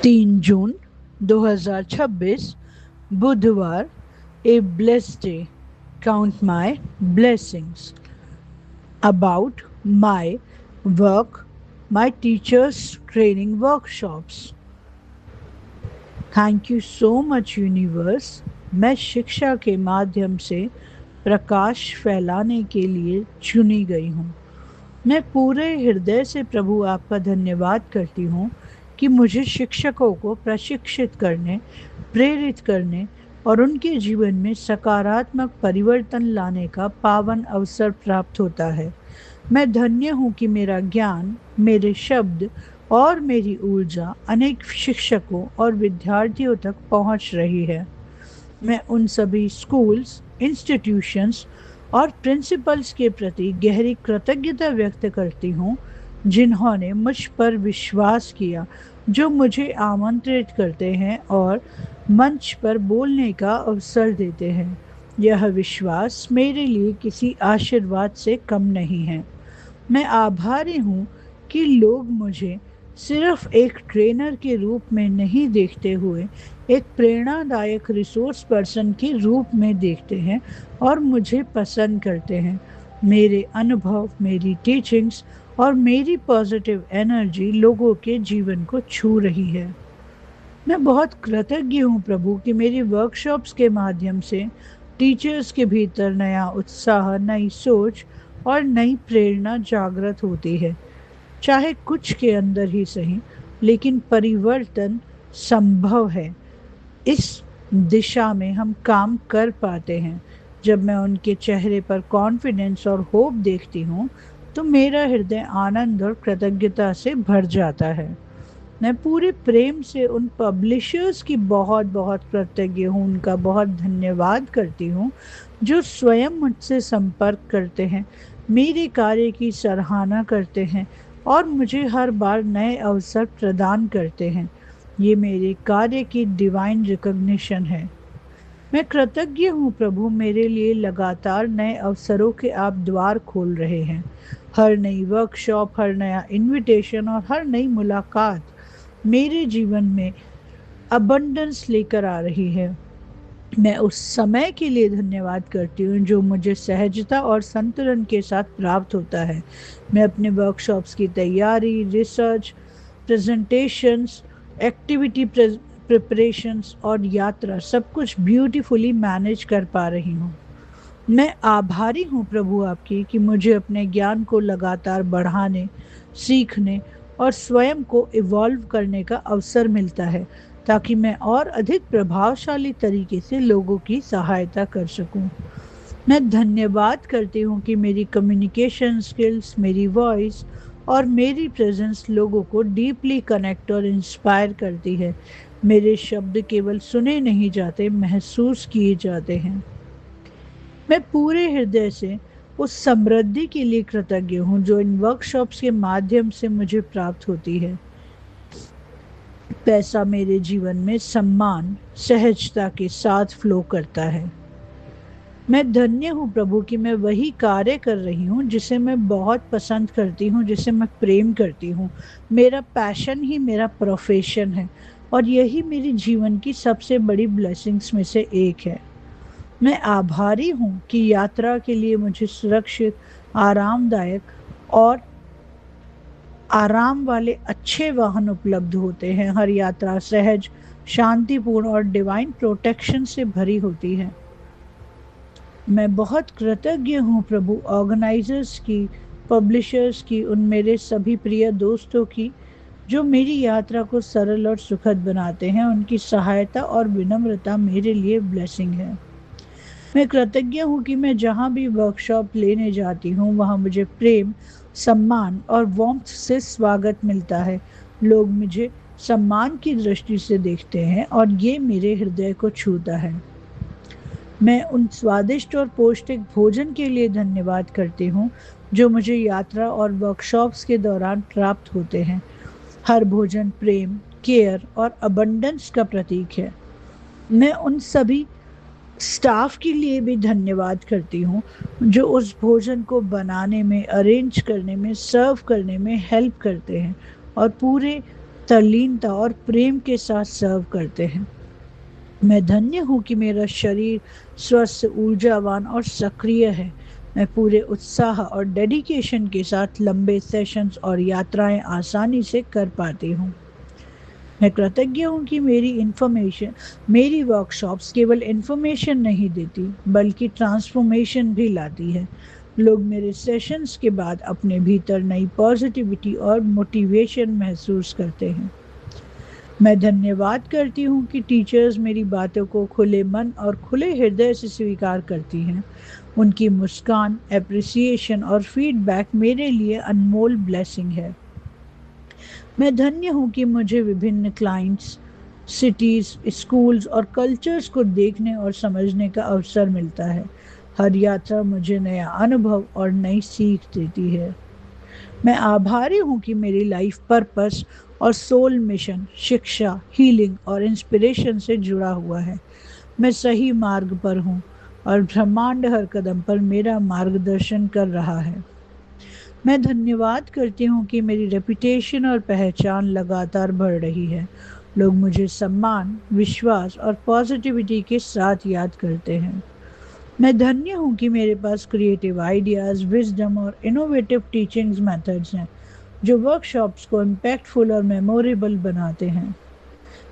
3 जून 2026 बुधवार। ए blessed day. Count my blessings. About my work, my teachers training workshops. Thank you so much universe. मैं शिक्षा के माध्यम से प्रकाश फैलाने के लिए चुनी गई हूँ। मैं पूरे हृदय से प्रभु आपका धन्यवाद करती हूँ कि मुझे शिक्षकों को प्रशिक्षित करने, प्रेरित करने और उनके जीवन में सकारात्मक परिवर्तन लाने का पावन अवसर प्राप्त होता है। मैं धन्य हूँ कि मेरा ज्ञान, मेरे शब्द और मेरी ऊर्जा अनेक शिक्षकों और विद्यार्थियों तक पहुँच रही है। मैं उन सभी स्कूल्स, इंस्टीट्यूशंस और प्रिंसिपल्स के प्रति गहरी कृतज्ञता व्यक्त करती हूँ जिन्होंने मुझ पर विश्वास किया, जो मुझे आमंत्रित करते हैं और मंच पर बोलने का अवसर देते हैं। यह विश्वास मेरे लिए किसी आशीर्वाद से कम नहीं है। मैं आभारी हूँ कि लोग मुझे सिर्फ एक ट्रेनर के रूप में नहीं देखते हुए एक प्रेरणादायक रिसोर्स पर्सन के रूप में देखते हैं और मुझे पसंद करते हैं। मेरे अनुभव, मेरी टीचिंग्स और मेरी पॉजिटिव एनर्जी लोगों के जीवन को छू रही है। मैं बहुत कृतज्ञ हूँ प्रभु कि मेरी वर्कशॉप्स के माध्यम से टीचर्स के भीतर नया उत्साह, नई सोच और नई प्रेरणा जागृत होती है। चाहे कुछ के अंदर ही सही, लेकिन परिवर्तन संभव है। इस दिशा में हम काम कर पाते हैं। जब मैं उनके चेहरे पर कॉन्फिडेंस और होप देखती हूँ तो मेरा हृदय आनंद और कृतज्ञता से भर जाता है। मैं पूरे प्रेम से उन पब्लिशर्स की बहुत बहुत कृतज्ञ हूँ, उनका बहुत धन्यवाद करती हूँ जो स्वयं मुझसे संपर्क करते हैं, मेरे कार्य की सराहना करते हैं और मुझे हर बार नए अवसर प्रदान करते हैं। ये मेरे कार्य की डिवाइन रिकॉग्निशन है। मैं कृतज्ञ हूँ प्रभु, मेरे लिए लगातार नए अवसरों के आप द्वार खोल रहे हैं। हर नई वर्कशॉप, हर नया इनविटेशन और हर नई मुलाकात मेरे जीवन में अबंडेंस लेकर आ रही है। मैं उस समय के लिए धन्यवाद करती हूँ जो मुझे सहजता और संतुलन के साथ प्राप्त होता है। मैं अपने वर्कशॉप्स की तैयारी, रिसर्च, प्रेजेंटेशंस, एक्टिविटी प्रिपरेशंस और यात्रा सब कुछ ब्यूटीफुली मैनेज कर पा रही हूँ। मैं आभारी हूँ प्रभु आपकी कि मुझे अपने ज्ञान को लगातार बढ़ाने, सीखने और स्वयं को इवॉल्व करने का अवसर मिलता है ताकि मैं और अधिक प्रभावशाली तरीके से लोगों की सहायता कर सकूं। मैं धन्यवाद करती हूँ कि मेरी कम्युनिकेशन स्किल्स, मेरी वॉइस और मेरी प्रेजेंस लोगों को डीपली कनेक्ट और इंस्पायर करती है। मेरे शब्द केवल सुने नहीं जाते, महसूस किए जाते हैं। मैं पूरे हृदय से उस समृद्धि के लिए कृतज्ञ हूँ जो इन वर्कशॉप्स के माध्यम से मुझे प्राप्त होती है। पैसा मेरे जीवन में सम्मान, सहजता के साथ फ्लो करता है। मैं धन्य हूँ प्रभु कि मैं वही कार्य कर रही हूँ जिसे मैं बहुत पसंद करती हूँ, जिसे मैं प्रेम करती हूँ। मेरा पैशन ही मेरा प्रोफेशन है और यही मेरे जीवन की सबसे बड़ी ब्लेसिंग्स में से एक है। मैं आभारी हूँ कि यात्रा के लिए मुझे सुरक्षित, आरामदायक और आराम वाले अच्छे वाहन उपलब्ध होते हैं। हर यात्रा सहज, शांतिपूर्ण और डिवाइन प्रोटेक्शन से भरी होती है। मैं बहुत कृतज्ञ हूँ प्रभु ऑर्गेनाइजर्स की, पब्लिशर्स की, उन मेरे सभी प्रिय दोस्तों की जो मेरी यात्रा को सरल और सुखद बनाते हैं। उनकी सहायता और विनम्रता मेरे लिए ब्लेसिंग है। मैं कृतज्ञ हूँ कि मैं जहाँ भी वर्कशॉप लेने जाती हूँ वहाँ मुझे प्रेम, सम्मान और वार्मथ से स्वागत मिलता है। लोग मुझे सम्मान की दृष्टि से देखते हैं और ये मेरे हृदय को छूता है। मैं उन स्वादिष्ट और पौष्टिक भोजन के लिए धन्यवाद करती हूँ जो मुझे यात्रा और वर्कशॉप्स के दौरान प्राप्त होते हैं। हर भोजन प्रेम, केयर और अबंडेंस का प्रतीक है। मैं उन सभी स्टाफ के लिए भी धन्यवाद करती हूँ जो उस भोजन को बनाने में, अरेंज करने में, सर्व करने में हेल्प करते हैं और पूरे तल्लीनता और प्रेम के साथ सर्व करते हैं। मैं धन्य हूँ कि मेरा शरीर स्वस्थ, ऊर्जावान और सक्रिय है। मैं पूरे उत्साह और डेडिकेशन के साथ लंबे सेशंस और यात्राएं आसानी से कर पाती हूँ। मैं कृतज्ञ हूँ कि मेरी वर्कशॉप्स केवल इन्फॉर्मेशन नहीं देती बल्कि ट्रांसफॉर्मेशन भी लाती है। लोग मेरे सेशंस के बाद अपने भीतर नई पॉजिटिविटी और मोटिवेशन महसूस करते हैं। मैं धन्यवाद करती हूँ कि टीचर्स मेरी बातों को खुले मन और खुले हृदय से स्वीकार करती हैं। उनकी मुस्कान, एप्रिसिएशन और फीडबैक मेरे लिए अनमोल ब्लेसिंग है। मैं धन्य हूँ कि मुझे विभिन्न क्लाइंट्स, सिटीज़, स्कूल्स और कल्चर्स को देखने और समझने का अवसर मिलता है। हर यात्रा मुझे नया अनुभव और नई सीख देती है। मैं आभारी हूँ कि मेरी लाइफ पर्पस और सोल मिशन शिक्षा, हीलिंग और इंस्पिरेशन से जुड़ा हुआ है। मैं सही मार्ग पर हूँ और ब्रह्मांड हर कदम पर मेरा मार्गदर्शन कर रहा है। मैं धन्यवाद करती हूँ कि मेरी रेपुटेशन और पहचान लगातार बढ़ रही है। लोग मुझे सम्मान, विश्वास और पॉजिटिविटी के साथ याद करते हैं। मैं धन्य हूँ कि मेरे पास क्रिएटिव आइडियाज़, विजडम और इनोवेटिव टीचिंग्स मेथड्स हैं जो वर्कशॉप्स को इम्पैक्टफुल और मेमोरेबल बनाते हैं।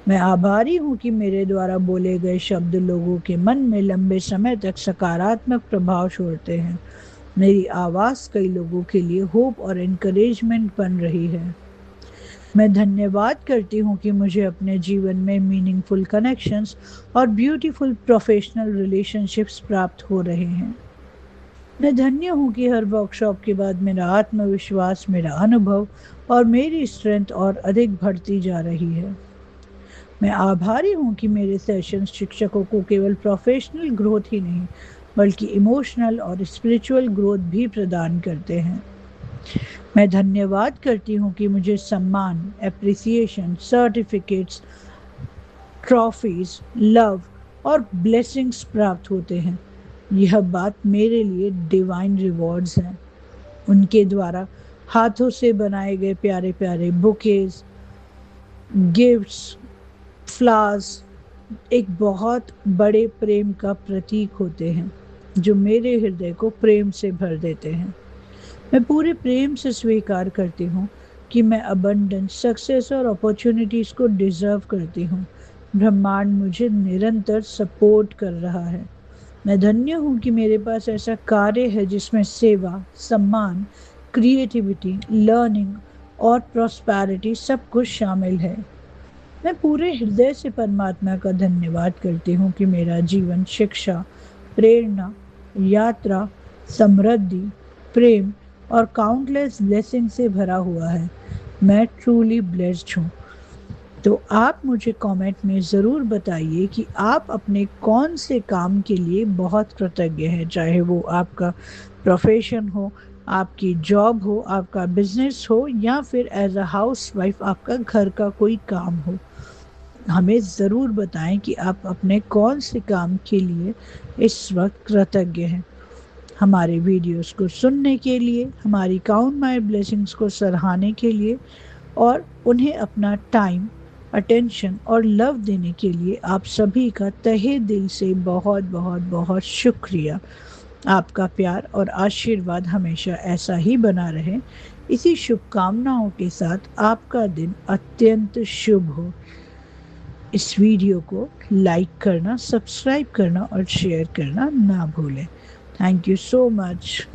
मैं आभारी हूँ कि मेरे द्वारा बोले गए शब्द लोगों के मन में लंबे समय तक सकारात्मक प्रभाव छोड़ते हैं। मेरी आवाज़ कई लोगों के लिए होप और एनकरेजमेंट बन रही है। मैं धन्यवाद करती हूँ कि मुझे अपने जीवन में मीनिंगफुल कनेक्शंस और ब्यूटीफुल प्रोफेशनल रिलेशनशिप्स प्राप्त हो रहे हैं। मैं धन्य हूँ कि हर वर्कशॉप के बाद मेरा आत्मविश्वास, मेरा अनुभव और मेरी स्ट्रेंथ और अधिक बढ़ती जा रही है। मैं आभारी हूँ कि मेरे सेशंस शिक्षकों को केवल प्रोफेशनल ग्रोथ ही नहीं बल्कि इमोशनल और स्पिरिचुअल ग्रोथ भी प्रदान करते हैं। मैं धन्यवाद करती हूँ कि मुझे सम्मान, एप्रिसिएशन, सर्टिफिकेट्स, ट्रॉफीज, लव और ब्लेसिंग्स प्राप्त होते हैं। यह बात मेरे लिए डिवाइन रिवॉर्ड्स हैं। उनके द्वारा हाथों से बनाए गए प्यारे प्यारे बुकेज, गिफ्ट्स, फ्लावर्स एक बहुत बड़े प्रेम का प्रतीक होते हैं जो मेरे हृदय को प्रेम से भर देते हैं। मैं पूरे प्रेम से स्वीकार करती हूँ कि मैं अबंडेंस, सक्सेस और अपॉर्चुनिटीज़ को डिज़र्व करती हूँ। ब्रह्मांड मुझे निरंतर सपोर्ट कर रहा है। मैं धन्य हूँ कि मेरे पास ऐसा कार्य है जिसमें सेवा, सम्मान, क्रिएटिविटी, लर्निंग और प्रॉस्पेरिटी सब कुछ शामिल है। मैं पूरे हृदय से परमात्मा का धन्यवाद करती हूँ कि मेरा जीवन शिक्षा, प्रेरणा, यात्रा, समृद्धि, प्रेम और काउंटलेस ब्लेसिंग से भरा हुआ है। मैं ट्रूली ब्लेस्ड हूँ। तो आप मुझे कमेंट में ज़रूर बताइए कि आप अपने कौन से काम के लिए बहुत कृतज्ञ हैं, चाहे वो आपका प्रोफेशन हो, आपकी जॉब हो, आपका बिजनेस हो या फिर एज अ हाउस वाइफ आपका घर का कोई काम हो। हमें ज़रूर बताएं कि आप अपने कौन से काम के लिए इस वक्त कृतज्ञ हैं। हमारे वीडियोस को सुनने के लिए, हमारी काउंट माय ब्लेसिंग्स को सराहने के लिए और उन्हें अपना टाइम, अटेंशन और लव देने के लिए आप सभी का तहे दिल से बहुत बहुत बहुत शुक्रिया। आपका प्यार और आशीर्वाद हमेशा ऐसा ही बना रहे। इसी शुभकामनाओं के साथ आपका दिन अत्यंत शुभ हो। इस वीडियो को लाइक करना, सब्सक्राइब करना और शेयर करना ना भूलें। Thank you so much.